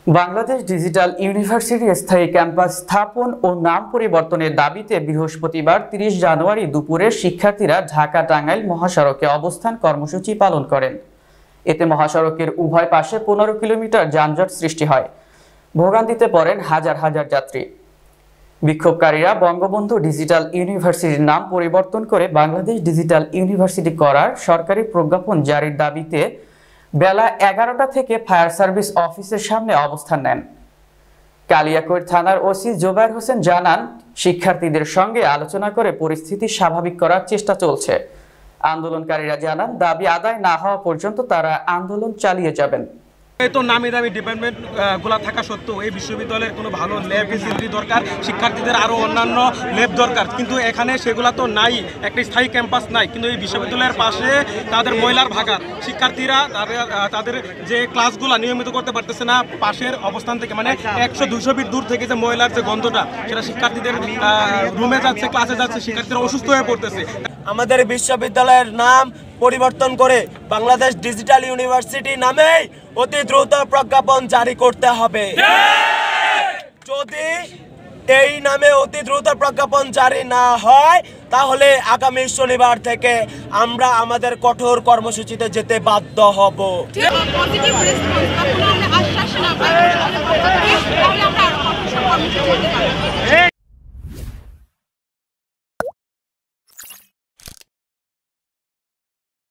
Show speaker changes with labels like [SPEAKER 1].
[SPEAKER 1] Bangladesh digital ইউনিভার্সিটির স্থায়ী campus স্থাপন ও নাম পরিবর্তনের দাবিতে বৃহস্পতিবার ৩০ জানুয়ারি দুপুরে শিক্ষার্থীরা ঢাকা-টাঙ্গাইল মহাসড়কে অবস্থান কর্মসূচি পালন করেন। এতে মহাসড়কের উভয় পাশে ১৫ কিলোমিটার যানজট সৃষ্টি হয়। ভোগান্তিতে পড়েন হাজার হাজার যাত্রী। বিক্ষোভকারীরা বঙ্গবন্ধু ডিজিটাল ইউনিভার্সিটির নাম পরিবর্তন করে বাংলাদেশ ডিজিটাল ইউনিভার্সিটি করার সরকারি প্রজ্ঞাপন জারির দাবিতে বেলা ১১টা থেকে ফায়ার সার্ভিস অফিসের সামনে অবস্থান নেন। কালিয়াকৈর থানার ওসি জোবায়ের হোসেন জানান, শিক্ষার্থীদের সঙ্গে আলোচনা করে পরিস্থিতি স্বাভাবিক করার চেষ্টা চলছে। আন্দোলনকারীরা জানান, দাবি আদায় না হওয়া পর্যন্ত তারা আন্দোলন চালিয়ে যাবেন।
[SPEAKER 2] তো নামি দামি ডিপার্টমেন্ট গুলা থাকা সত্ত্বেও এই বিশ্ববিদ্যালয়ের কোনো ভালো ল্যাব ফেসিলিটি দরকার, শিক্ষার্থীদের আরও অন্যান্য ল্যাব দরকার, কিন্তু এখানে সেগুলো তো নাই, একটা স্থায়ী ক্যাম্পাস নাই। কিন্তু এই বিশ্ববিদ্যালয়ের পাশে তাদের ময়লার ভাগার, শিক্ষার্থীরা তাদের যে ক্লাসগুলো নিয়মিত করতে পারতেছে না পাশের অবস্থান থেকে, মানে ১০০-২০০ ফিট দূর থেকে যে ময়লার যে গন্ধটা, সেটা শিক্ষার্থীদের রুমে যাচ্ছে, ক্লাসে যাচ্ছে, শিক্ষার্থীরা অসুস্থ হয়ে পড়তেছে।
[SPEAKER 3] আমাদের বিশ্ববিদ্যালয়ের নাম পরিবর্তন করে বাংলাদেশ ডিজিটাল ইউনিভার্সিটি নামে অতি দ্রুত প্রজ্ঞাপন জারি করতে হবে। যদি এই নামে অতি দ্রুত প্রজ্ঞাপন জারি না হয়, তাহলে আগামী শনিবার থেকে আমরা আমাদের কঠোর কর্মসূচিতে যেতে বাধ্য হব।